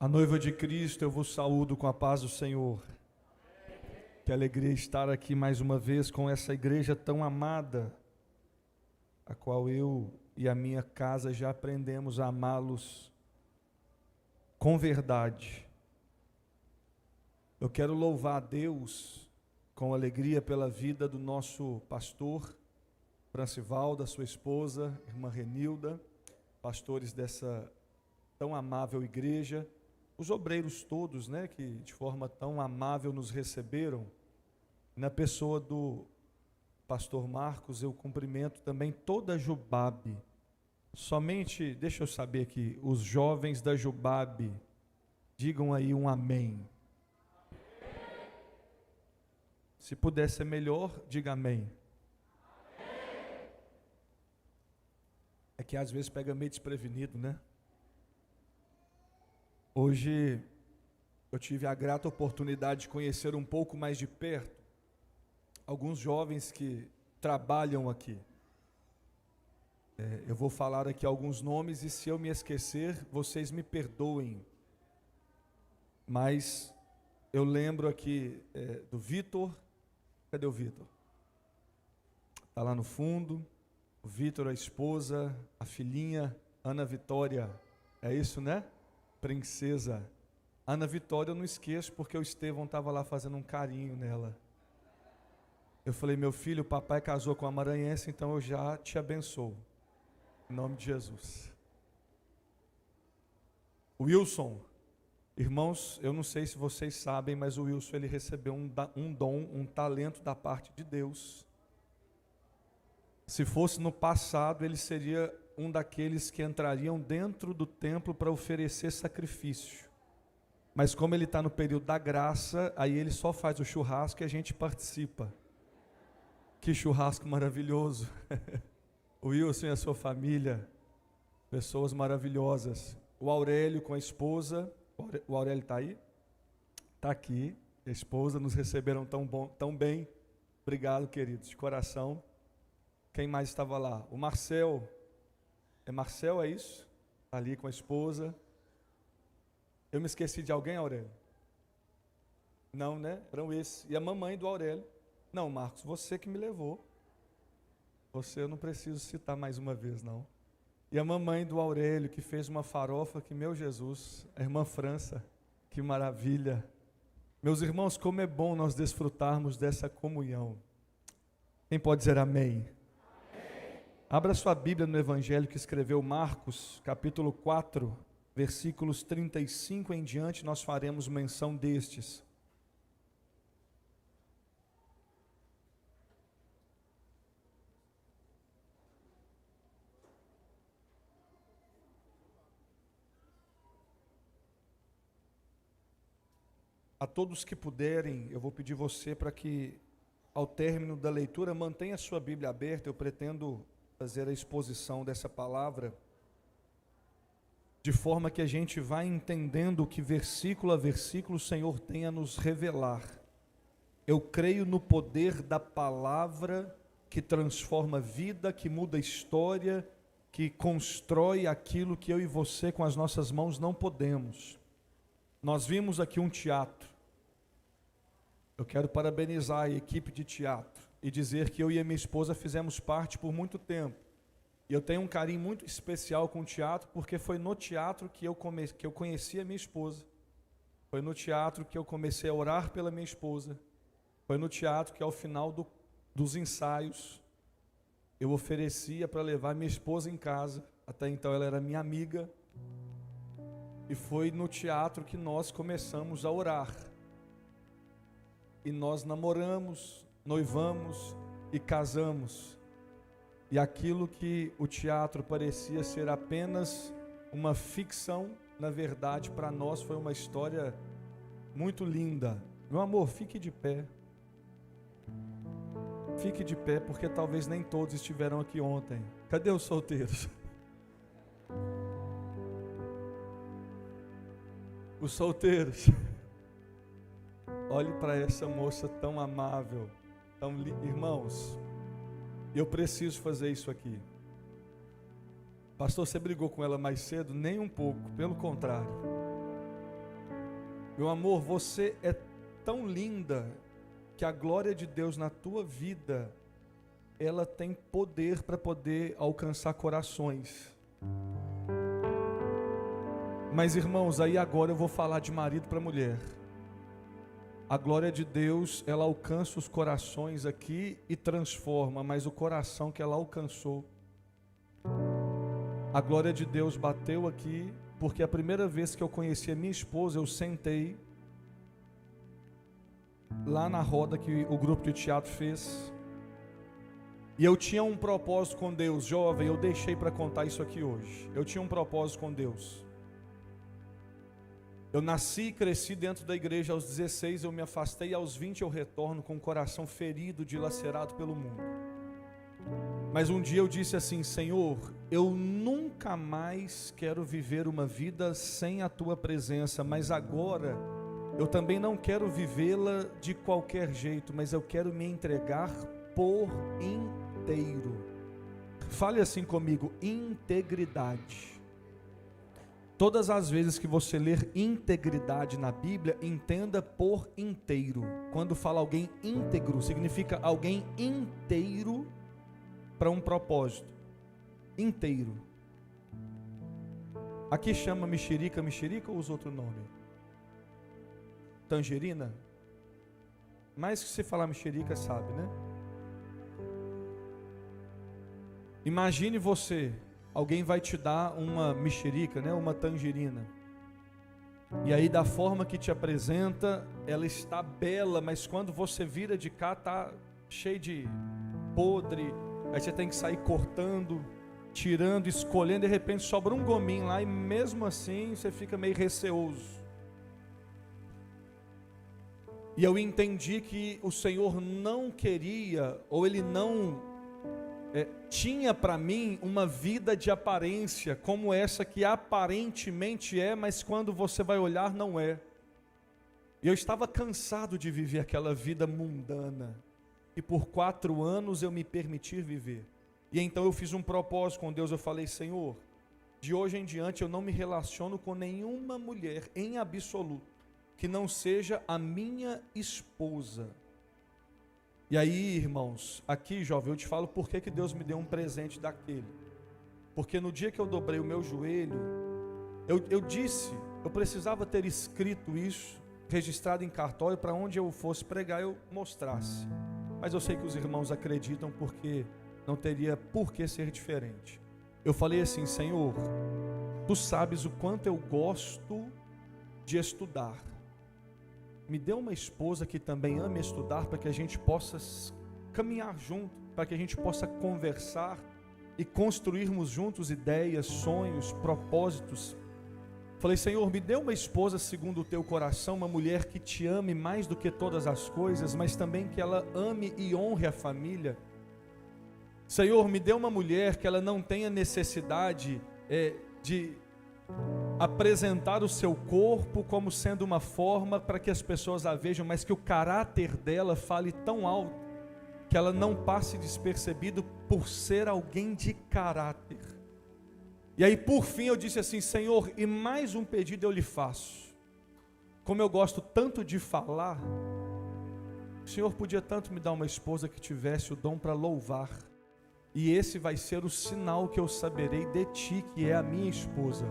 A noiva de Cristo, eu vos saúdo com a paz do Senhor. Que alegria estar aqui mais uma vez com essa igreja tão amada, a qual eu e a minha casa já aprendemos a amá-los com verdade. Eu quero louvar a Deus com alegria pela vida do nosso pastor Francival, da sua esposa, irmã Renilda, pastores dessa tão amável igreja, os obreiros todos, né, que de forma tão amável nos receberam. Na pessoa do pastor Marcos, eu cumprimento também toda a Jubabe. Somente, deixa eu saber aqui, os jovens da Jubabe, digam aí um amém. Se puder ser melhor, diga amém. É que às vezes pega meio desprevenido, né? Hoje eu tive a grata oportunidade de conhecer um pouco mais de perto alguns jovens que trabalham aqui. Eu vou falar aqui alguns nomes e se eu me esquecer, vocês me perdoem. Mas eu lembro aqui do Vitor. Cadê o Vitor? Está lá no fundo. O Vitor, a esposa, a filhinha, Ana Vitória. É isso, né? Princesa. Ana Vitória eu não esqueço porque o Estevão estava lá fazendo um carinho nela. Eu falei, meu filho, o papai casou com a maranhense, então eu já te abençoo. Em nome de Jesus. Wilson, irmãos, eu não sei se vocês sabem, mas o Wilson ele recebeu um dom, um talento da parte de Deus. Se fosse no passado, ele seria um daqueles que entrariam dentro do templo para oferecer sacrifício. Mas como ele está no período da graça, aí ele só faz o churrasco e a gente participa. Que churrasco maravilhoso. O Wilson e a sua família, pessoas maravilhosas. O Aurélio com a esposa, o Aurélio está aí? Está aqui, a esposa, nos receberam tão bem. Obrigado, queridos, de coração. Quem mais estava lá? O Marcel. É Marcel, é isso? Está ali com a esposa. Eu me esqueci de alguém, Aurélio? Não, né? Eram esses. E a mamãe do Aurélio. Não, Marcos, você que me levou. Você eu não preciso citar mais uma vez, não. E a mamãe do Aurélio, que fez uma farofa, que, meu Jesus, a irmã França, que maravilha. Meus irmãos, como é bom nós desfrutarmos dessa comunhão. Quem pode dizer amém? Abra sua Bíblia no Evangelho que escreveu Marcos, capítulo 4, versículos 35 em diante, nós faremos menção destes. A todos que puderem, eu vou pedir você para que, ao término da leitura, mantenha a sua Bíblia aberta. Eu pretendo fazer a exposição dessa palavra, de forma que a gente vá entendendo o que versículo a versículo o Senhor tem a nos revelar. Eu creio no poder da palavra que transforma a vida, que muda a história, que constrói aquilo que eu e você com as nossas mãos não podemos. Nós vimos aqui um teatro. Eu quero parabenizar a equipe de teatro e dizer que eu e a minha esposa fizemos parte por muito tempo. E eu tenho um carinho muito especial com o teatro, porque foi no teatro que eu conheci a minha esposa. Foi no teatro que eu comecei a orar pela minha esposa. Foi no teatro que ao final dos ensaios eu oferecia para levar minha esposa em casa. Até então ela era minha amiga. E foi no teatro que nós começamos a orar. E nós namoramos, noivamos e casamos. E aquilo que o teatro parecia ser apenas uma ficção, na verdade, para nós foi uma história muito linda. Meu amor, fique de pé. Fique de pé, porque talvez nem todos estiveram aqui ontem. Cadê os solteiros? Os solteiros. Olhe para essa moça tão amável, tão irmãos, eu preciso fazer isso aqui. Pastor, você brigou com ela mais cedo? Nem um pouco, pelo contrário. Meu amor, você é tão linda que a glória de Deus na tua vida, ela tem poder para poder alcançar corações. Mas irmãos, aí agora eu vou falar de marido para mulher. A glória de Deus, ela alcança os corações aqui e transforma, mas o coração que ela alcançou, a glória de Deus bateu aqui, porque a primeira vez que eu conheci a minha esposa, eu sentei lá na roda que o grupo de teatro fez, e eu tinha um propósito com Deus, jovem, eu deixei para contar isso aqui hoje. Eu tinha um propósito com Deus. Eu nasci e cresci dentro da igreja aos 16, eu me afastei, aos 20 eu retorno com o coração ferido, dilacerado pelo mundo. Mas um dia eu disse assim: Senhor, eu nunca mais quero viver uma vida sem a Tua presença, mas agora eu também não quero vivê-la de qualquer jeito, mas eu quero me entregar por inteiro. Fale assim comigo: integridade. Todas as vezes que você ler integridade na Bíblia, entenda por inteiro. Quando fala alguém íntegro, significa alguém inteiro para um propósito. Inteiro. Aqui chama mexerica ou usa outro nome? Tangerina? Mais que se falar mexerica, sabe, né? Imagine você, alguém vai te dar uma mexerica, né? Uma tangerina. E aí da forma que te apresenta, ela está bela, mas quando você vira de cá, está cheio de podre. Aí você tem que sair cortando, tirando, escolhendo, de repente sobra um gominho lá e mesmo assim você fica meio receoso. E eu entendi que o Senhor não queria, ou Ele não tinha para mim uma vida de aparência, como essa que aparentemente é, mas quando você vai olhar não é. E eu estava cansado de viver aquela vida mundana, e por 4 anos eu me permiti viver. E então eu fiz um propósito com Deus, eu falei: Senhor, de hoje em diante eu não me relaciono com nenhuma mulher em absoluto, que não seja a minha esposa. E aí, irmãos, aqui, jovem, eu te falo por que Deus me deu um presente daquele. Porque no dia que eu dobrei o meu joelho, eu disse, eu precisava ter escrito isso, registrado em cartório, para onde eu fosse pregar eu mostrasse. Mas eu sei que os irmãos acreditam, porque não teria por que ser diferente. Eu falei assim: Senhor, Tu sabes o quanto eu gosto de estudar. Me dê uma esposa que também ame estudar, para que a gente possa caminhar junto, para que a gente possa conversar e construirmos juntos ideias, sonhos, propósitos. Falei: Senhor, me dê uma esposa segundo o Teu coração, uma mulher que Te ame mais do que todas as coisas, mas também que ela ame e honre a família. Senhor, me dê uma mulher que ela não tenha necessidade de apresentar o seu corpo como sendo uma forma para que as pessoas a vejam, mas que o caráter dela fale tão alto que ela não passe despercebido por ser alguém de caráter. E aí por fim eu disse assim: Senhor, e mais um pedido eu lhe faço. Como eu gosto tanto de falar, o Senhor podia tanto me dar uma esposa que tivesse o dom para louvar, e esse vai ser o sinal que eu saberei de Ti, que é a minha esposa.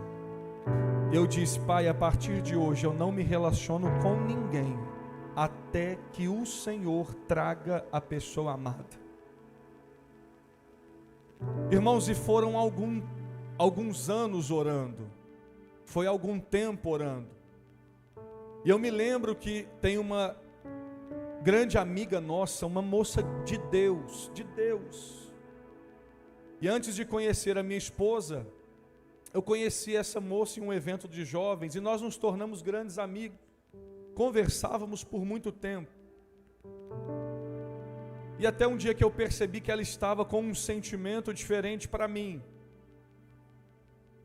Eu disse: Pai, a partir de hoje eu não me relaciono com ninguém até que o Senhor traga a pessoa amada. Irmãos, e foram alguns anos orando, foi algum tempo orando. E eu me lembro que tem uma grande amiga nossa, uma moça de Deus, e antes de conhecer a minha esposa, eu conheci essa moça em um evento de jovens, e nós nos tornamos grandes amigos, conversávamos por muito tempo, e até um dia que eu percebi que ela estava com um sentimento diferente para mim,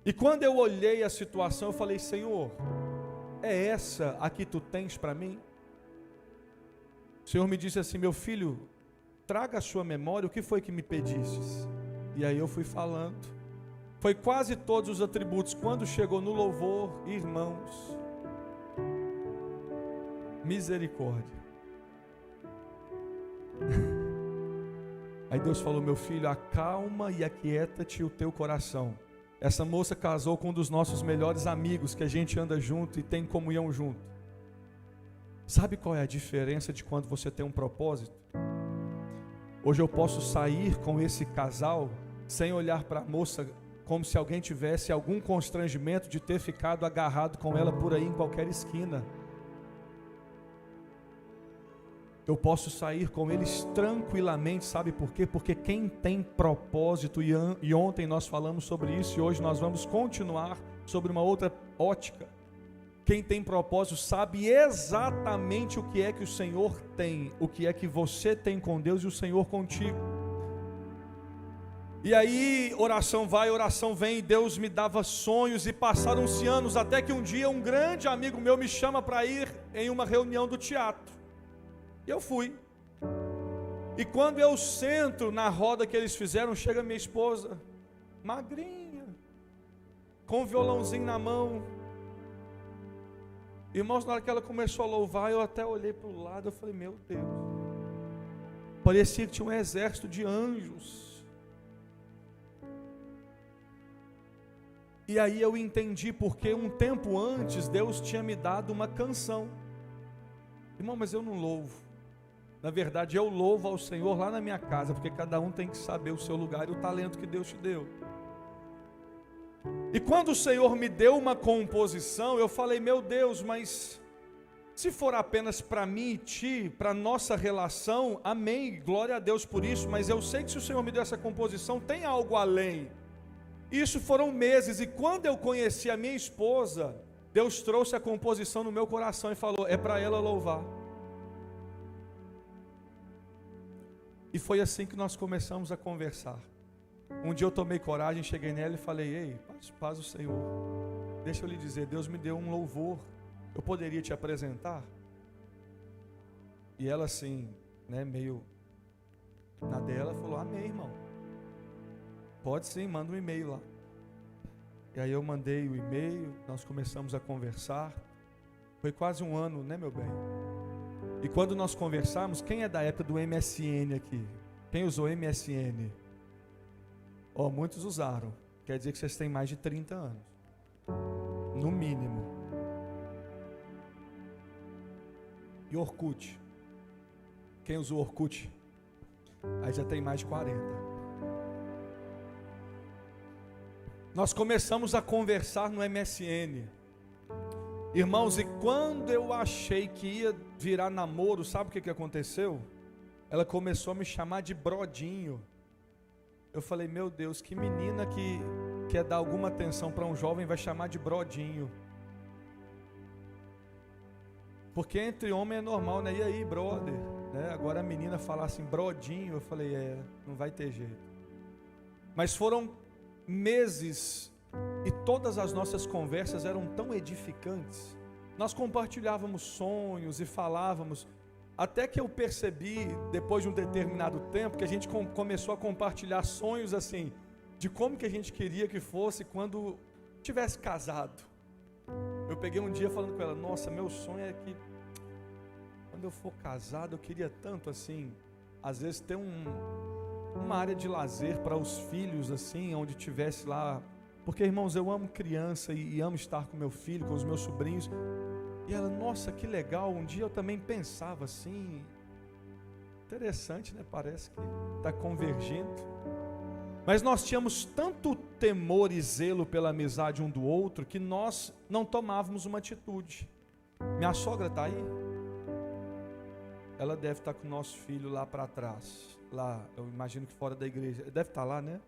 e quando eu olhei a situação, eu falei: Senhor, é essa a que Tu tens para mim? O Senhor me disse assim: meu filho, traga a sua memória, o que foi que me pedistes? E aí eu fui falando, foi quase todos os atributos. Quando chegou no louvor, irmãos, Misericórdia. Aí Deus falou: meu filho, acalma e aquieta-te o teu coração. Essa moça casou com um dos nossos melhores amigos, que a gente anda junto e tem comunhão junto. Sabe qual é a diferença de quando você tem um propósito? Hoje eu posso sair com esse casal sem olhar para a moça como se alguém tivesse algum constrangimento de ter ficado agarrado com ela por aí em qualquer esquina. Eu posso sair com eles tranquilamente, sabe por quê? Porque quem tem propósito, e ontem nós falamos sobre isso, e hoje nós vamos continuar sobre uma outra ótica. Quem tem propósito sabe exatamente o que é que o Senhor tem, o que é que você tem com Deus e o Senhor contigo. E aí, oração vai, oração vem, e Deus me dava sonhos, e passaram-se anos, até que um dia um grande amigo meu me chama para ir em uma reunião do teatro. E eu fui. E quando eu sento na roda que eles fizeram, chega minha esposa, magrinha, com um violãozinho na mão. Irmãos, na hora que ela começou a louvar, eu até olhei para o lado, eu falei: meu Deus, parecia que tinha um exército de anjos. E aí eu entendi porque um tempo antes Deus tinha me dado uma canção. Irmão, mas eu não louvo. Na verdade, eu louvo ao Senhor lá na minha casa, porque cada um tem que saber o seu lugar e o talento que Deus te deu. E quando o Senhor me deu uma composição, eu falei: meu Deus, mas se for apenas para mim e ti, para nossa relação, amém, glória a Deus por isso, mas eu sei que se o Senhor me deu essa composição, tem algo além. Isso foram meses, e quando eu conheci a minha esposa, Deus trouxe a composição no meu coração e falou: é para ela louvar. E foi assim que nós começamos a conversar. Um dia eu tomei coragem, cheguei nela e falei: ei, paz o Senhor, deixa eu lhe dizer, Deus me deu um louvor, eu poderia te apresentar? E ela assim, né, meio na dela, falou: amém, irmão, pode sim, manda um e-mail lá. E aí eu mandei o e-mail, nós começamos a conversar. Foi quase um ano, né, meu bem? E quando nós conversamos, quem é da época do MSN aqui? Quem usou MSN? Oh, muitos usaram. Quer dizer que vocês têm mais de 30 anos. No mínimo. E Orkut? Quem usou Orkut? Aí já tem mais de 40. Nós começamos a conversar no MSN. Irmãos, e quando eu achei que ia virar namoro, sabe o que aconteceu? Ela começou a me chamar de brodinho. Eu falei: meu Deus, que menina que quer dar alguma atenção para um jovem vai chamar de brodinho. Porque entre homem é normal, né? E aí, brother? Né? Agora a menina falar assim, brodinho, eu falei: não vai ter jeito. Mas foram meses e todas as nossas conversas eram tão edificantes. Nós compartilhávamos sonhos e falávamos, até que eu percebi, depois de um determinado tempo, que a gente começou a compartilhar sonhos assim, de como que a gente queria que fosse quando tivesse casado. Eu peguei um dia falando com ela: nossa, meu sonho é que quando eu for casado, eu queria tanto assim, às vezes ter uma área de lazer para os filhos assim, onde tivesse lá. Porque, irmãos, eu amo criança e amo estar com meu filho, com os meus sobrinhos. E ela: nossa, que legal. Um dia eu também pensava assim. Interessante, né? Parece que está convergindo. Mas nós tínhamos tanto temor e zelo pela amizade um do outro, que nós não tomávamos uma atitude. Minha sogra está aí? Ela deve estar com o nosso filho lá para trás. Lá, eu imagino que fora da igreja. Deve estar lá, né?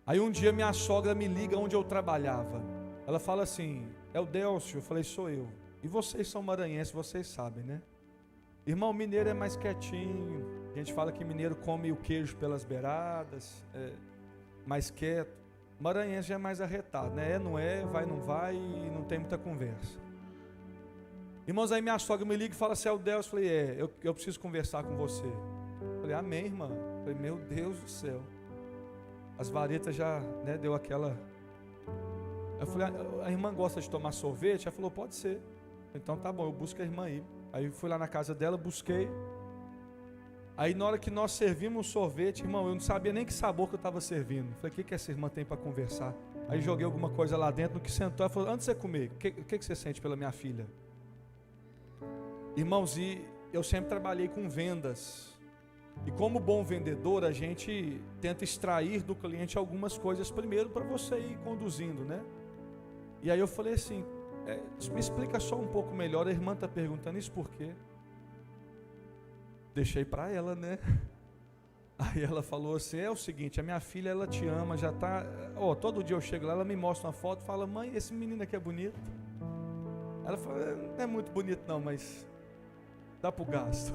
Aí um dia minha sogra me liga onde eu trabalhava. Ela fala assim: é o Delcio? Eu falei: sou eu. E vocês são maranhenses, vocês sabem, né? Irmão, mineiro é mais quietinho. A gente fala que mineiro come o queijo pelas beiradas, mais quieto. Maranhense já é mais arretado, né? Não é, vai, não vai, e não tem muita conversa. Irmãos, aí minha sogra me liga e fala assim: é o Delcio? Eu falei: eu preciso conversar com você. Eu falei: amém, irmã. Eu falei: meu Deus do céu. As varetas já, né, deu aquela. Eu falei: a irmã gosta de tomar sorvete? Ela falou: pode ser. Então tá bom, eu busco a irmã aí. Aí fui lá na casa dela, busquei. Aí na hora que nós servimos um sorvete, irmão, eu não sabia nem que sabor que eu estava servindo. Falei, o que essa irmã tem para conversar? Aí joguei alguma coisa lá dentro, no que sentou, ela falou, antes de você comer, o que você sente pela minha filha? Irmãos, e eu sempre trabalhei com vendas. E como bom vendedor, a gente tenta extrair do cliente algumas coisas primeiro para você ir conduzindo, né? E aí eu falei assim, me explica só um pouco melhor, a irmã está perguntando isso por quê? Deixei para ela, né? Aí ela falou assim, é o seguinte, a minha filha, ela te ama, já está, todo dia eu chego lá, ela me mostra uma foto, fala, mãe, esse menino aqui é bonito. Ela fala, não é muito bonito não, mas dá para o gasto.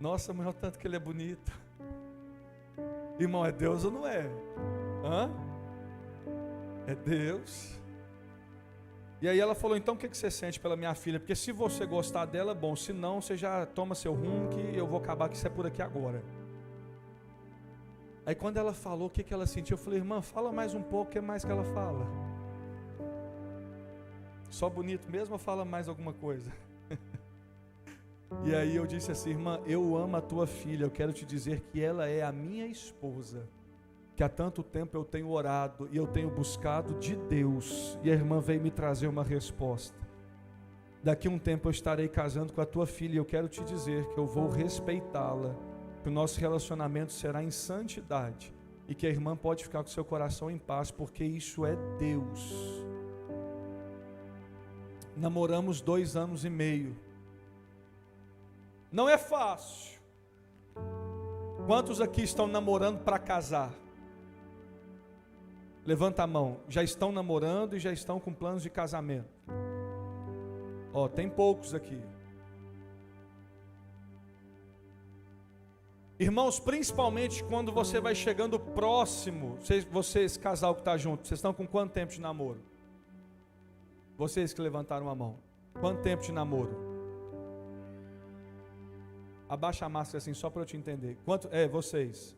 Nossa, mas olha o tanto que ele é bonito. Irmão, é Deus ou não é? Hã? É Deus. E aí ela falou, então o que você sente pela minha filha? Porque se você gostar dela, bom, se não, você já toma seu rumo que eu vou acabar com isso por aqui agora. Aí quando ela falou o que ela sentiu, eu falei, irmã, fala mais um pouco, o que mais que ela fala? Só bonito mesmo ou fala mais alguma coisa? E aí eu disse assim, irmã, eu amo a tua filha, eu quero te dizer que ela é a minha esposa, que há tanto tempo eu tenho orado e eu tenho buscado de Deus, e a irmã veio me trazer uma resposta. Daqui a um tempo eu estarei casando com a tua filha, e eu quero te dizer que eu vou respeitá-la, que o nosso relacionamento será em santidade, e que a irmã pode ficar com seu coração em paz, porque isso é Deus. Namoramos 2 anos e meio. Não é fácil. Quantos aqui estão namorando para casar? Levanta a mão. Já estão namorando e já estão com planos de casamento. Tem poucos aqui. Irmãos, principalmente quando você vai chegando próximo, esse casal que está junto, vocês estão com quanto tempo de namoro? Vocês que levantaram a mão. Quanto tempo de namoro? Abaixa a máscara assim, só para eu te entender. Quanto? Vocês.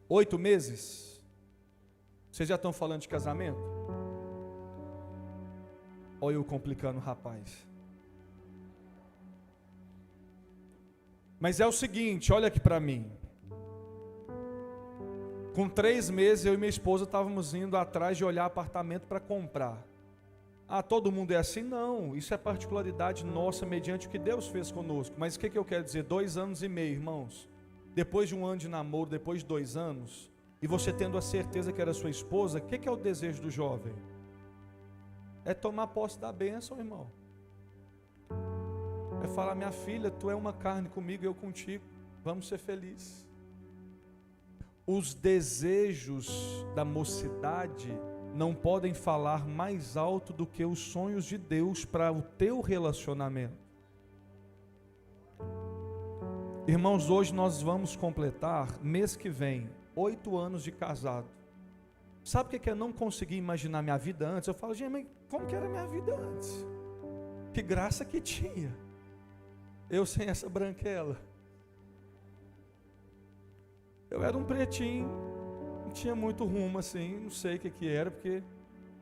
8 meses? Vocês já estão falando de casamento? Olha eu complicando o rapaz. Mas é o seguinte, olha aqui para mim. Com 3 meses, eu e minha esposa estávamos indo atrás de olhar apartamento para comprar. Todo mundo é assim? Não, isso é particularidade nossa, mediante o que Deus fez conosco. Mas o que eu quero dizer? 2 anos e meio, irmãos. Depois de 1 ano de namoro, depois de 2 anos, e você tendo a certeza que era sua esposa, o que é o desejo do jovem? É tomar posse da bênção, irmão. É falar, minha filha, tu é uma carne comigo, eu contigo, vamos ser felizes. Os desejos da mocidade não podem falar mais alto do que os sonhos de Deus para o teu relacionamento. Irmãos, hoje nós vamos completar, mês que vem, 8 anos de casado. Sabe o que é não conseguir imaginar minha vida antes? Eu falo, gente, mas como que era minha vida antes? Que graça que tinha. Eu sem essa branquela. Eu era um pretinho, não tinha muito rumo assim, não sei o que era, porque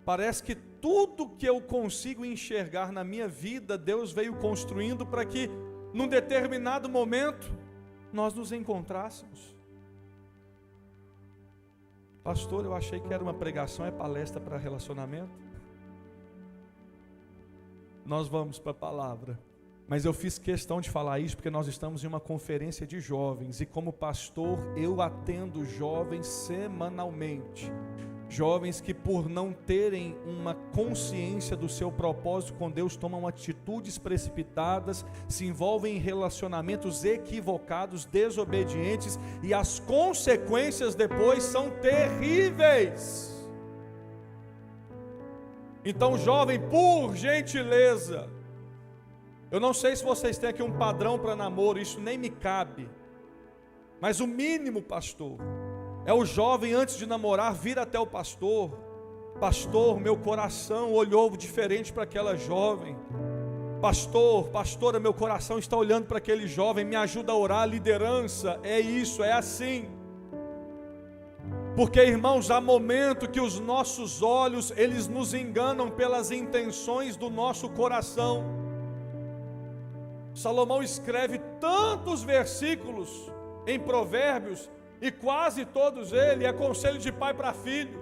parece que tudo que eu consigo enxergar na minha vida, Deus veio construindo para que, num determinado momento, nós nos encontrássemos. Pastor, eu achei que era uma pregação, é palestra para relacionamento. Nós vamos para a palavra. Mas eu fiz questão de falar isso porque nós estamos em uma conferência de jovens e como pastor eu atendo jovens semanalmente. Jovens que por não terem uma consciência do seu propósito com Deus tomam atitudes precipitadas, se envolvem em relacionamentos equivocados, desobedientes e as consequências depois são terríveis. Então, jovem, por gentileza, eu não sei se vocês têm aqui um padrão para namoro, isso nem me cabe. Mas o mínimo, pastor, é o jovem antes de namorar vir até o pastor. Pastor, meu coração olhou diferente para aquela jovem. Pastor, pastora, meu coração está olhando para aquele jovem, me ajuda a orar, liderança, é isso, é assim. Porque, irmãos, há momento que os nossos olhos, eles nos enganam pelas intenções do nosso coração. Salomão escreve tantos versículos em Provérbios, e quase todos eles é conselho de pai para filho.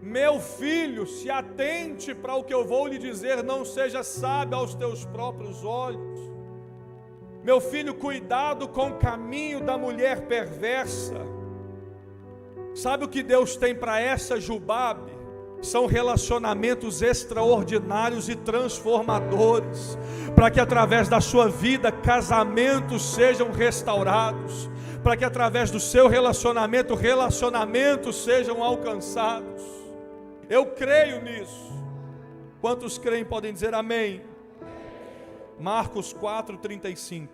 Meu filho, se atente para o que eu vou lhe dizer, não seja sábio aos teus próprios olhos. Meu filho, cuidado com o caminho da mulher perversa. Sabe o que Deus tem para essa Jubabe? São relacionamentos extraordinários e transformadores, para que através da sua vida, casamentos sejam restaurados, para que através do seu relacionamento, relacionamentos sejam alcançados. Eu creio nisso. Quantos creem podem dizer amém? Marcos 4:35.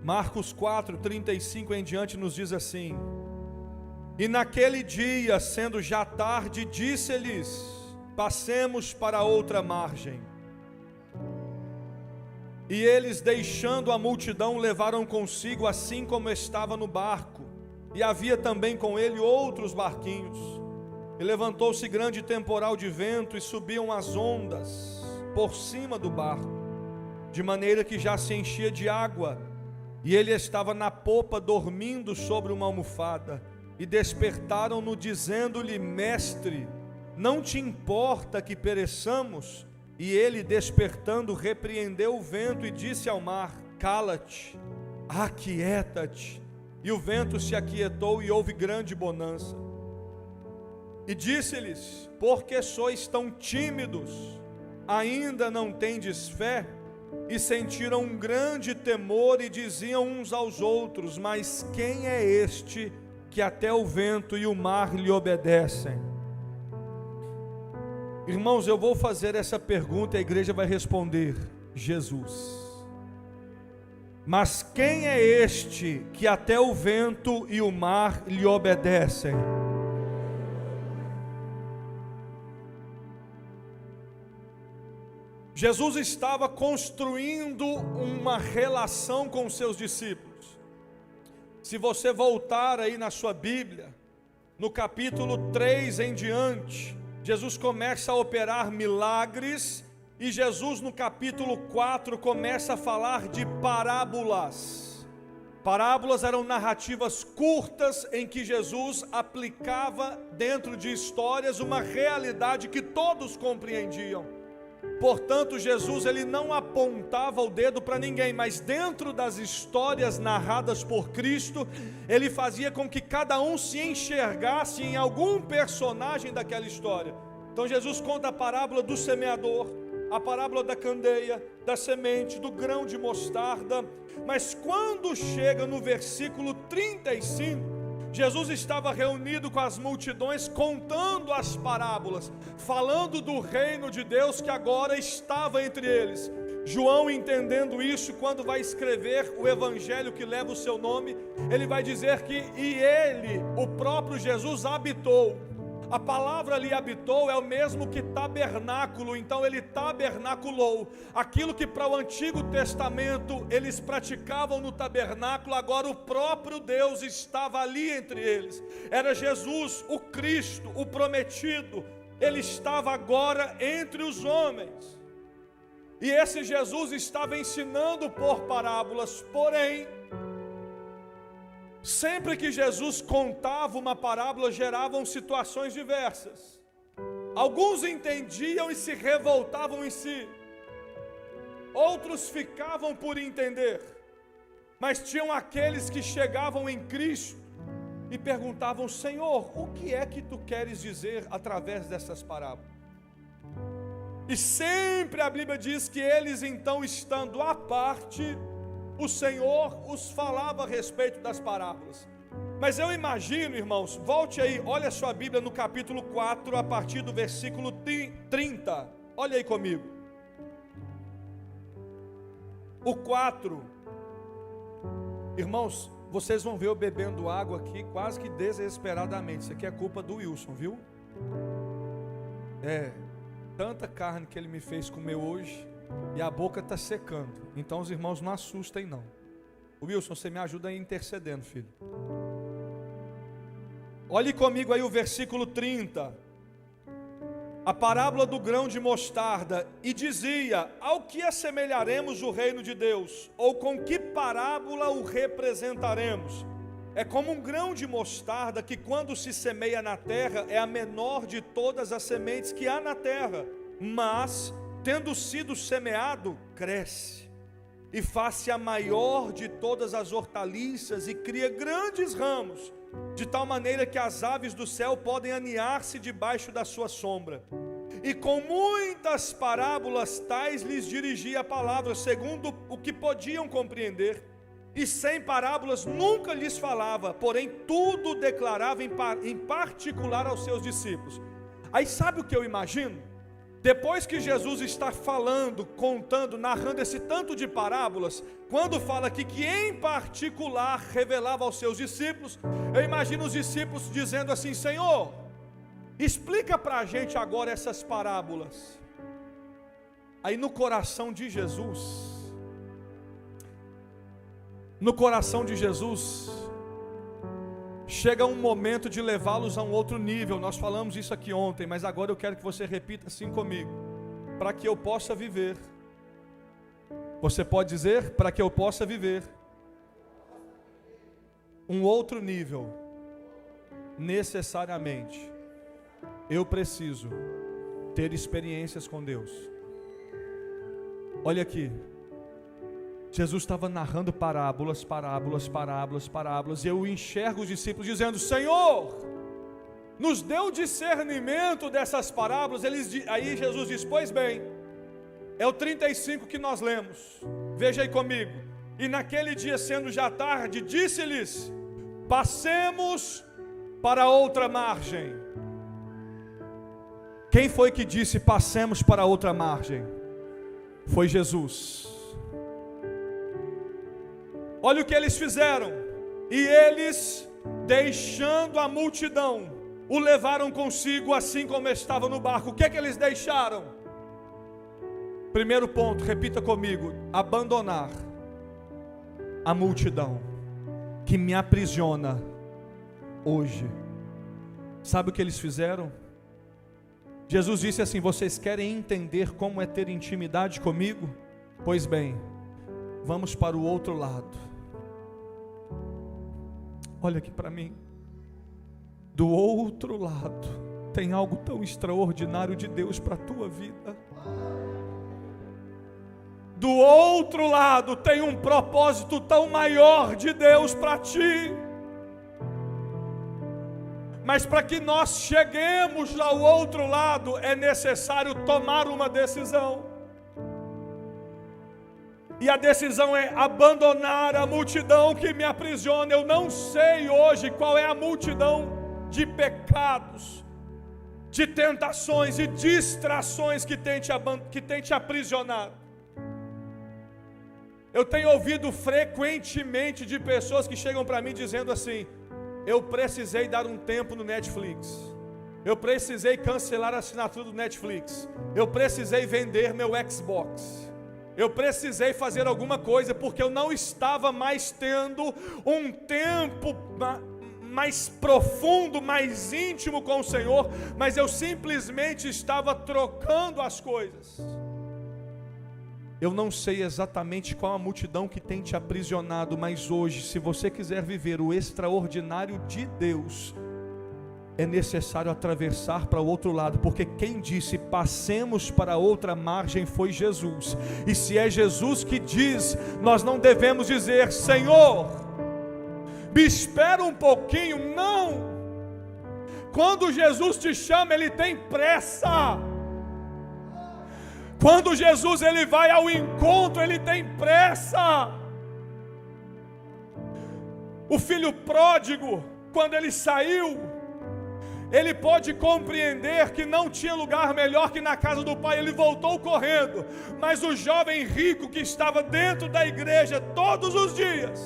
Marcos 4:35 em diante nos diz assim: e naquele dia, sendo já tarde, disse-lhes: passemos para outra margem. E eles, deixando a multidão, levaram consigo assim como estava no barco, e havia também com ele outros barquinhos. E levantou-se grande temporal de vento, e subiam as ondas por cima do barco, de maneira que já se enchia de água. E ele estava na popa, dormindo sobre uma almofada. E despertaram-no, dizendo-lhe: mestre, não te importa que pereçamos? E ele, despertando, repreendeu o vento e disse ao mar: cala-te, aquieta-te. E o vento se aquietou, e houve grande bonança. E disse-lhes: por que sois tão tímidos? Ainda não tendes fé? E sentiram um grande temor, e diziam uns aos outros: mas quem é este que até o vento e o mar lhe obedecem? Irmãos, eu vou fazer essa pergunta e a igreja vai responder: Jesus. Mas quem é este que até o vento e o mar lhe obedecem? Jesus estava construindo uma relação com seus discípulos. Se você voltar aí na sua Bíblia, no capítulo 3 em diante, Jesus começa a operar milagres, e Jesus no capítulo 4 começa a falar de parábolas. Parábolas eram narrativas curtas em que Jesus aplicava dentro de histórias uma realidade que todos compreendiam. Portanto, Jesus, ele não apontava o dedo para ninguém, mas dentro das histórias narradas por Cristo, ele fazia com que cada um se enxergasse em algum personagem daquela história. Então Jesus conta a parábola do semeador, a parábola da candeia, da semente, do grão de mostarda. Mas quando chega no versículo 35, Jesus estava reunido com as multidões, contando as parábolas, falando do reino de Deus que agora estava entre eles. João, entendendo isso, quando vai escrever o evangelho que leva o seu nome, ele vai dizer que ele, o próprio Jesus, habitou. A palavra ali habitou é o mesmo que tabernáculo. Então ele tabernaculou aquilo que para o Antigo Testamento eles praticavam no tabernáculo. Agora o próprio Deus estava ali entre eles. Era Jesus, o Cristo, o prometido. Ele estava agora entre os homens, e esse Jesus estava ensinando por parábolas. Porém, sempre que Jesus contava uma parábola, geravam situações diversas. Alguns entendiam e se revoltavam em si, outros ficavam por entender. Mas tinham aqueles que chegavam em Cristo e perguntavam: Senhor, o que é que tu queres dizer através dessas parábolas? E sempre a Bíblia diz que eles, então, estando à parte, o Senhor os falava a respeito das parábolas. Mas eu imagino, irmãos, volte aí, olha a sua Bíblia no capítulo 4, a partir do versículo 30. Olha aí comigo. O 4. Irmãos, vocês vão ver eu bebendo água aqui quase que desesperadamente. Isso aqui é culpa do Wilson, viu? tanta carne que ele me fez comer hoje e a boca está secando. Então os irmãos não assustem não. Wilson, você me ajuda aí intercedendo, filho. Olhe comigo aí o versículo 30. A parábola do grão de mostarda. E dizia: ao que assemelharemos o reino de Deus? Ou com que parábola o representaremos? É como um grão de mostarda que, quando se semeia na terra, é a menor de todas as sementes que há na terra, mas, tendo sido semeado, cresce e faz-se a maior de todas as hortaliças e cria grandes ramos, de tal maneira que as aves do céu podem aninhar-se debaixo da sua sombra. E com muitas parábolas tais lhes dirigia a palavra, segundo o que podiam compreender. E sem parábolas nunca lhes falava, porém tudo declarava em particular aos seus discípulos. Aí sabe o que eu imagino? Depois que Jesus está falando, contando, narrando esse tanto de parábolas, quando fala aqui que em particular revelava aos seus discípulos, eu imagino os discípulos dizendo assim: Senhor, explica para a gente agora essas parábolas. Aí no coração de Jesus, chega um momento de levá-los a um outro nível. Nós falamos isso aqui ontem, mas agora eu quero que você repita assim comigo. Para que eu possa viver. Você pode dizer: para que eu possa viver um outro nível, necessariamente eu preciso ter experiências com Deus. Olha aqui, Jesus estava narrando parábolas, e eu enxergo os discípulos dizendo: Senhor, nos dê o discernimento dessas parábolas. Aí Jesus diz: pois bem, é o 35 que nós lemos, veja aí comigo. E naquele dia, sendo já tarde, disse-lhes: passemos para outra margem. Quem foi que disse passemos para outra margem? Foi Jesus. Olha o que eles fizeram. E eles, deixando a multidão, o levaram consigo, assim como estava no barco. O que é que eles deixaram? Primeiro ponto, repita comigo: abandonar a multidão que me aprisiona hoje. Sabe o que eles fizeram? Jesus disse assim: vocês querem entender como é ter intimidade comigo? Pois bem, vamos para o outro lado. Olha aqui para mim. Do outro lado tem algo tão extraordinário de Deus para a tua vida. Do outro lado tem um propósito tão maior de Deus para ti. Mas para que nós cheguemos ao outro lado, é necessário tomar uma decisão. E a decisão é abandonar a multidão que me aprisiona. Eu não sei hoje qual é a multidão de pecados, de tentações e distrações que tem te aprisionado. Eu tenho ouvido frequentemente de pessoas que chegam para mim dizendo assim: eu precisei dar um tempo no Netflix, eu precisei cancelar a assinatura do Netflix, eu precisei vender meu Xbox, eu precisei fazer alguma coisa, porque eu não estava mais tendo um tempo mais profundo, mais íntimo com o Senhor, mas eu simplesmente estava trocando as coisas. Eu não sei exatamente qual a multidão que tem te aprisionado, mas hoje, se você quiser viver o extraordinário de Deus, é necessário atravessar para o outro lado, porque quem disse passemos para outra margem foi Jesus. E se é Jesus que diz, nós não devemos dizer: Senhor, me espera um pouquinho. Não. Quando Jesus te chama, Ele tem pressa. Quando Jesus ele vai ao encontro, Ele tem pressa. O filho pródigo, quando ele saiu, ele pode compreender que não tinha lugar melhor que na casa do pai. Ele voltou correndo. Mas o jovem rico que estava dentro da igreja todos os dias,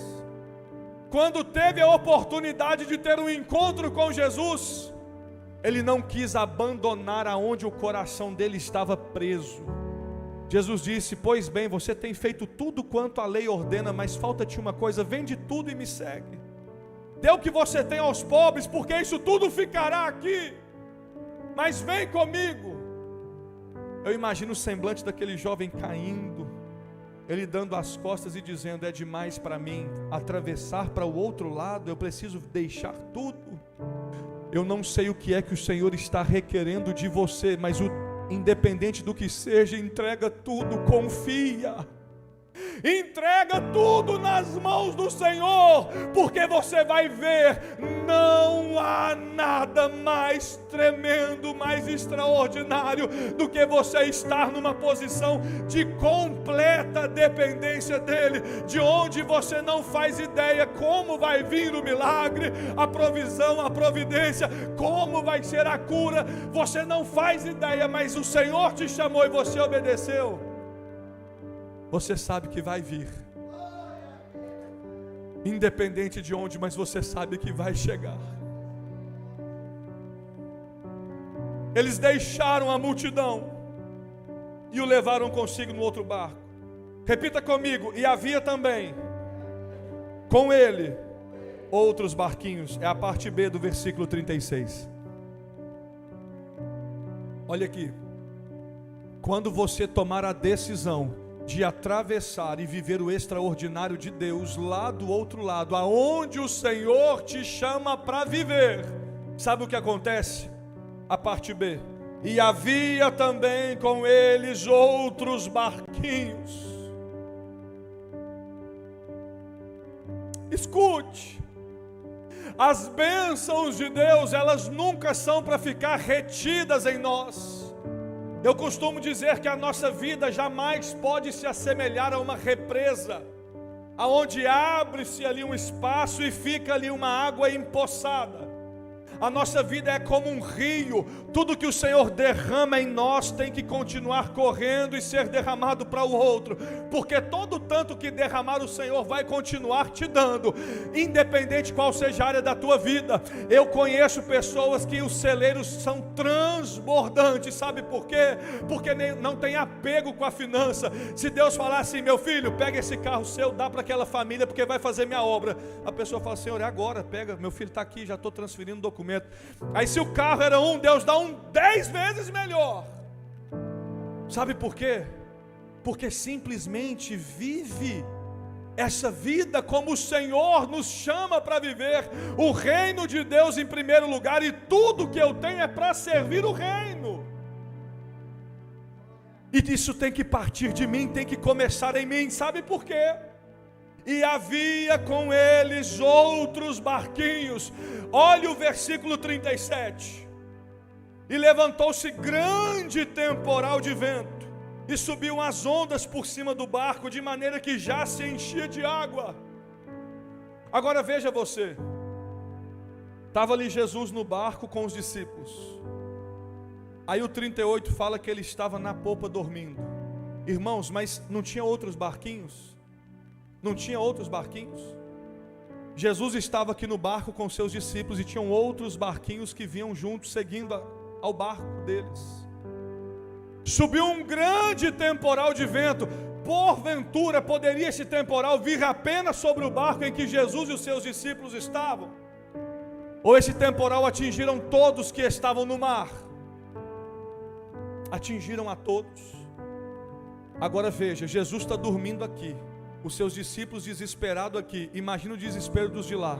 quando teve a oportunidade de ter um encontro com Jesus, Ele não quis abandonar aonde o coração dele estava preso. Jesus disse: pois bem, você tem feito tudo quanto a lei ordena, mas falta-te uma coisa: vende tudo e me segue. Dê o que você tem aos pobres, porque isso tudo ficará aqui. Mas vem comigo. Eu imagino o semblante daquele jovem caindo, ele dando as costas e dizendo: é demais para mim atravessar para o outro lado, eu preciso deixar tudo. Eu não sei o que é que o Senhor está requerendo de você, mas independente do que seja, entrega tudo, confia. Entrega tudo nas mãos do Senhor, porque você vai ver, não há nada mais tremendo, mais extraordinário do que você estar numa posição de completa dependência dEle, de onde você não faz ideia como vai vir o milagre, a provisão, a providência, como vai ser a cura, você não faz ideia, mas o Senhor te chamou e você obedeceu. Você sabe que vai vir, independente de onde, mas você sabe que vai chegar. Eles deixaram a multidão e o levaram consigo no outro barco. Repita comigo: e havia também com ele outros barquinhos. É a parte B do versículo 36. Olha aqui, quando você tomar a decisão de atravessar e viver o extraordinário de Deus lá do outro lado, aonde o Senhor te chama para viver, sabe o que acontece? A parte B: e havia também com eles outros barquinhos. Escute, as bênçãos de Deus, elas nunca são para ficar retidas em nós. Eu costumo dizer que a nossa vida jamais pode se assemelhar a uma represa, aonde abre-se ali um espaço e fica ali uma água empoçada. A nossa vida é como um rio, tudo que o Senhor derrama em nós tem que continuar correndo e ser derramado para o outro, porque todo tanto que derramar o Senhor vai continuar te dando, independente qual seja a área da tua vida. Eu conheço pessoas que os celeiros são transbordantes, sabe por quê? Porque não tem apego com a finança. Se Deus falar assim: meu filho, pega esse carro seu, dá para aquela família, porque vai fazer minha obra, a pessoa fala: Senhor, é agora, pega, meu filho está aqui, já estou transferindo o documento. Aí se o carro era Deus dá 10 vezes melhor. Sabe por quê? Porque simplesmente vive essa vida como o Senhor nos chama para viver, o reino de Deus em primeiro lugar, e tudo que eu tenho é para servir o reino. E isso tem que partir de mim, tem que começar em mim. Sabe por quê? E havia com eles outros barquinhos. Olha o versículo 37. E levantou-se grande temporal de vento, e subiam as ondas por cima do barco, de maneira que já se enchia de água. Agora veja você, estava ali Jesus no barco com os discípulos. Aí o 38 fala que ele estava na popa dormindo. Irmãos, mas não tinha outros barquinhos? Não tinha outros barquinhos? Jesus estava aqui no barco com seus discípulos, e tinham outros barquinhos que vinham juntos, seguindo ao barco deles. Subiu um grande temporal de vento. Porventura poderia esse temporal vir apenas sobre o barco em que Jesus e os seus discípulos estavam? Ou esse temporal atingiram todos que estavam no mar? Atingiram a todos. Agora veja, Jesus está dormindo aqui, os seus discípulos desesperados aqui. Imagina o desespero dos de lá.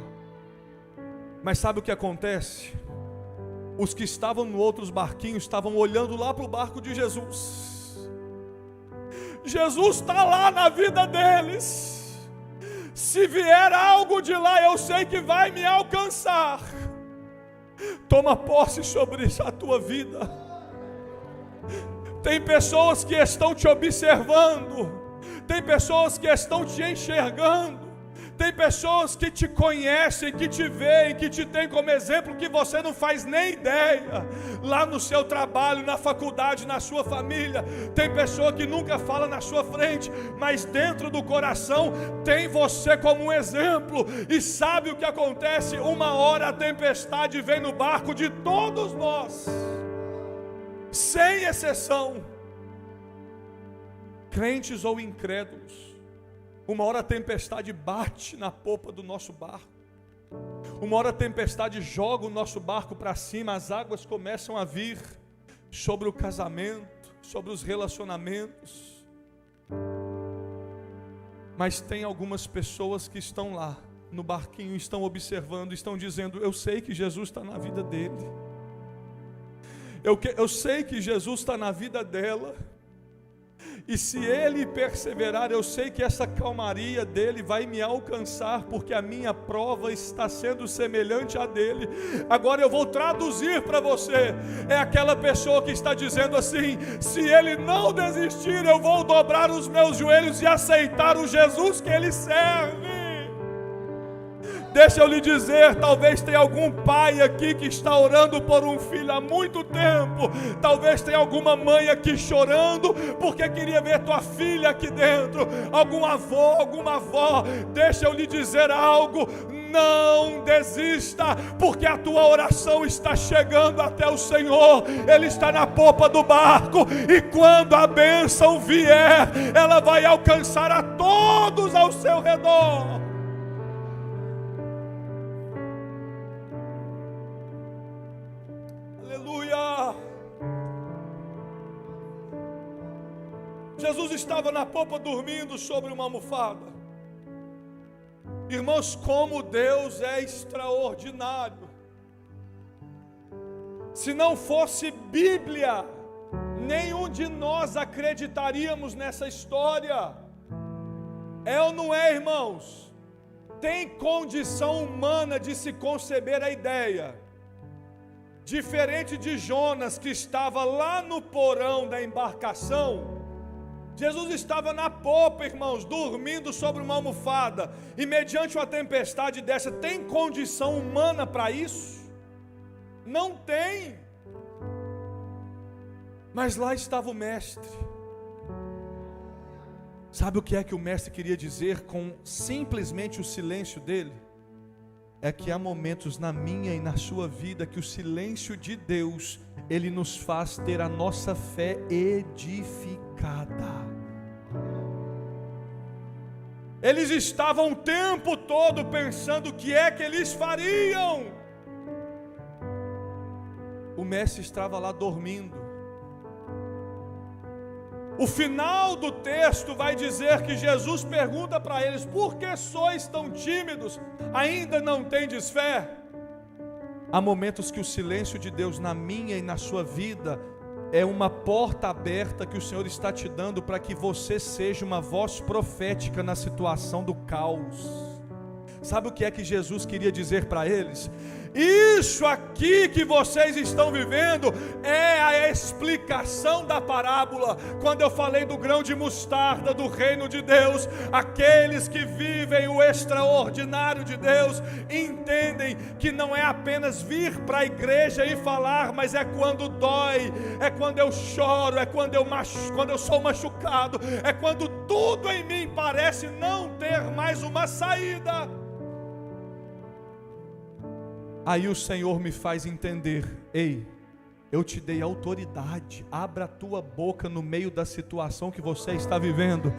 Mas sabe o que acontece? Os que estavam no outros barquinhos estavam olhando lá para o barco de Jesus. Jesus está lá na vida deles. Se vier algo de lá, eu sei que vai me alcançar. Toma posse sobre a tua vida. Tem pessoas que estão te observando, tem pessoas que estão te enxergando, Tem pessoas que te conhecem, que te veem, que te têm como exemplo, que você não faz nem ideia. Lá no seu trabalho, na faculdade, na sua família, tem pessoa que nunca fala na sua frente, mas dentro do coração tem você como um exemplo. E sabe o que acontece? Uma hora a tempestade vem no barco de todos nós, sem exceção, crentes ou incrédulos. Uma hora a tempestade bate na popa do nosso barco. Uma hora a tempestade joga o nosso barco para cima, as águas começam a vir sobre o casamento, sobre os relacionamentos. Mas tem algumas pessoas que estão lá no barquinho, estão observando, estão dizendo: eu sei que Jesus está na vida dele. Eu sei que Jesus está na vida dela. E se ele perseverar, eu sei que essa calmaria dele vai me alcançar, porque a minha prova está sendo semelhante à dele. Agora eu vou traduzir para você. É aquela pessoa que está dizendo assim: se ele não desistir, eu vou dobrar os meus joelhos e aceitar o Jesus que ele serve. Deixa eu lhe dizer, talvez tenha algum pai aqui que está orando por um filho há muito tempo. Talvez tenha alguma mãe aqui chorando porque queria ver tua filha aqui dentro. Algum avô, alguma avó. Deixa eu lhe dizer algo. Não desista, porque a tua oração está chegando até o Senhor. Ele está na popa do barco, e quando a bênção vier, ela vai alcançar a todos ao seu redor. Jesus estava na popa dormindo sobre uma almofada. Irmãos, como Deus é extraordinário. Se não fosse Bíblia, nenhum de nós acreditaríamos nessa história. É ou não é, irmãos? Tem condição humana de se conceber a ideia. Diferente de Jonas, que estava lá no porão da embarcação, Jesus estava na popa, irmãos, dormindo sobre uma almofada, e mediante uma tempestade dessa, tem condição humana para isso? Não tem. Mas lá estava o mestre. Sabe o que é que o mestre queria dizer com simplesmente o silêncio dele? É que há momentos na minha e na sua vida que o silêncio de Deus, ele nos faz ter a nossa fé edificada. Eles estavam o tempo todo pensando o que é que eles fariam. O mestre estava lá dormindo. O final do texto vai dizer que Jesus pergunta para eles: por que sois tão tímidos? Ainda não tendes fé? Há momentos que o silêncio de Deus na minha e na sua vida é uma porta aberta que o Senhor está te dando para que você seja uma voz profética na situação do caos. Sabe o que é que Jesus queria dizer para eles? Isso aqui que vocês estão vivendo é a explicação da parábola. Quando eu falei do grão de mostarda do reino de Deus, aqueles que vivem o extraordinário de Deus entendem que não é apenas vir para a igreja e falar, mas é quando dói, é quando eu choro, é quando eu sou machucado, é quando tudo em mim parece não ter mais uma saída. Aí o Senhor me faz entender: ei, eu te dei autoridade, abra a tua boca no meio da situação que você está vivendo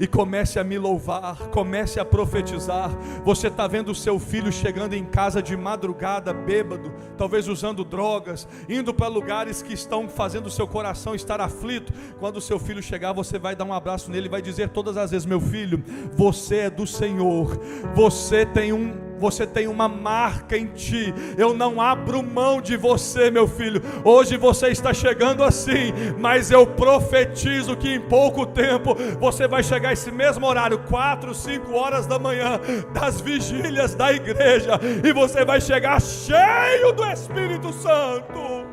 e comece a me louvar, comece a profetizar. Você está vendo o seu filho chegando em casa de madrugada, bêbado, talvez usando drogas, indo para lugares que estão fazendo o seu coração estar aflito. Quando o seu filho chegar, você vai dar um abraço nele e vai dizer todas as vezes: meu filho, você é do Senhor, você tem uma marca em ti, eu não abro mão de você, meu filho. Hoje você está chegando assim, mas eu profetizo que em pouco tempo você vai chegar esse mesmo horário, 4, 5 horas da manhã, das vigílias da igreja, e você vai chegar cheio do Espírito Santo.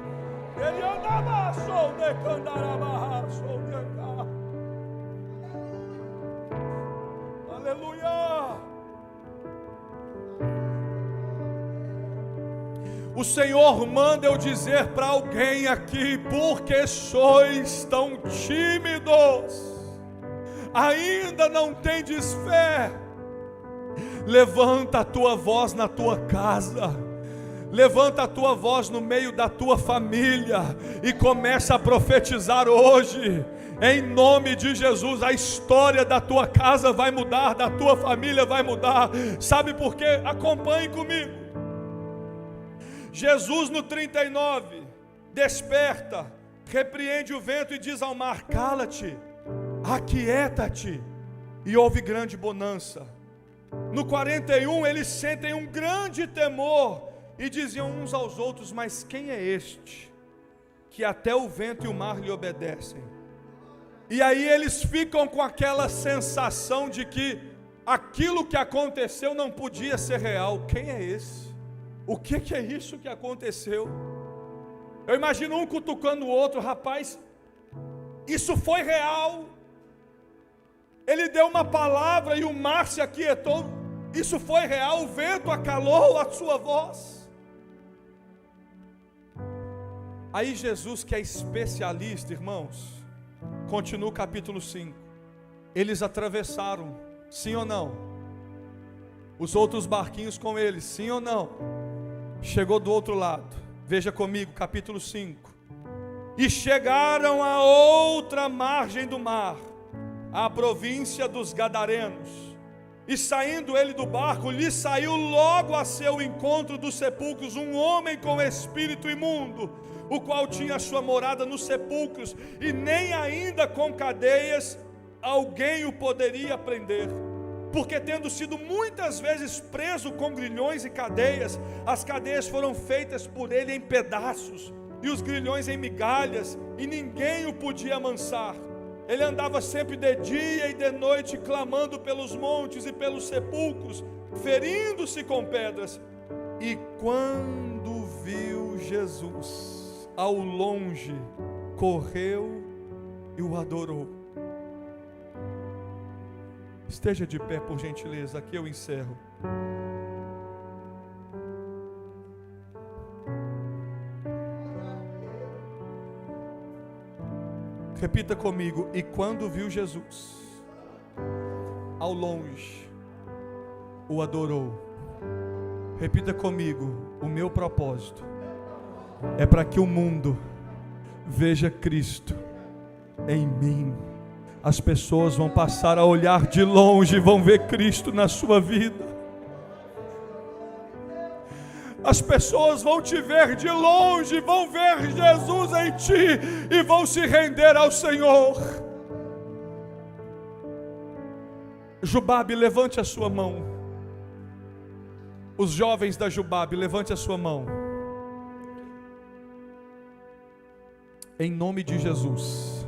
Aleluia. O Senhor manda eu dizer para alguém aqui: porque sois tão tímidos? Ainda não tendes fé? Levanta a tua voz na tua casa, levanta a tua voz no meio da tua família e começa a profetizar hoje. Em nome de Jesus, a história da tua casa vai mudar, da tua família vai mudar. Sabe por quê? Acompanhe comigo. Jesus no 39, desperta, repreende o vento e diz ao mar: cala-te, aquieta-te, e houve grande bonança. No 41 eles sentem um grande temor e diziam uns aos outros: mas quem é este, que até o vento e o mar lhe obedecem? E aí eles ficam com aquela sensação de que aquilo que aconteceu não podia ser real. Quem é esse? O que é isso que aconteceu? Eu imagino um cutucando o outro: rapaz, isso foi real. Ele deu uma palavra e o mar se aquietou. Isso foi real, o vento acalou a sua voz. Aí Jesus, que é especialista, irmãos, continua o capítulo 5. Eles atravessaram, sim ou não? Os outros barquinhos com eles, sim ou não? Chegou do outro lado. Veja comigo, capítulo 5. E chegaram à outra margem do mar, à província dos Gadarenos. E saindo ele do barco, lhe saiu logo a seu encontro dos sepulcros um homem com espírito imundo, o qual tinha sua morada nos sepulcros, e nem ainda com cadeias alguém o poderia prender, porque tendo sido muitas vezes preso com grilhões e cadeias, as cadeias foram feitas por ele em pedaços, e os grilhões em migalhas, e ninguém o podia amansar. Ele andava sempre de dia e de noite, clamando pelos montes e pelos sepulcros, ferindo-se com pedras. E quando viu Jesus ao longe, correu e o adorou. Esteja de pé, por gentileza, aqui eu encerro. Repita comigo: e quando viu Jesus ao longe, o adorou. Repita comigo: o meu propósito é para que o mundo veja Cristo em mim. As pessoas vão passar a olhar de longe e vão ver Cristo na sua vida. As pessoas vão te ver de longe, vão ver Jesus em ti e vão se render ao Senhor. Jubabe, levante a sua mão. Os jovens da Jubabe, levante a sua mão. Em nome de Jesus,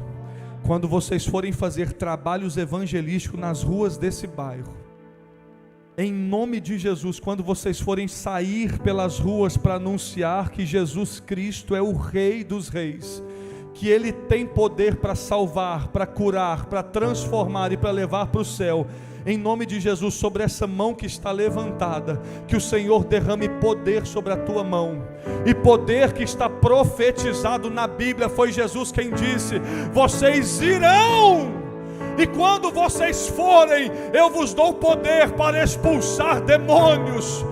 quando vocês forem fazer trabalhos evangelísticos nas ruas desse bairro, em nome de Jesus, quando vocês forem sair pelas ruas para anunciar que Jesus Cristo é o Rei dos Reis, que Ele tem poder para salvar, para curar, para transformar e para levar para o céu, em nome de Jesus, sobre essa mão que está levantada, que o Senhor derrame poder sobre a tua mão, e poder que está profetizado na Bíblia. Foi Jesus quem disse: vocês irão, e quando vocês forem, eu vos dou poder para expulsar demônios,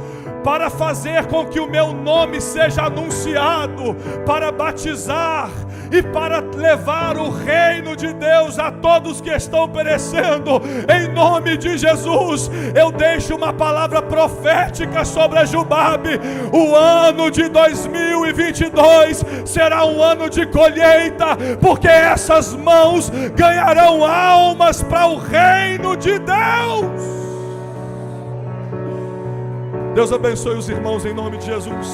para fazer com que o meu nome seja anunciado, para batizar e para levar o reino de Deus a todos que estão perecendo. Em nome de Jesus, eu deixo uma palavra profética sobre a Jubabe. O ano de 2022 será um ano de colheita, porque essas mãos ganharão almas para o reino de Deus. Deus abençoe os irmãos em nome de Jesus.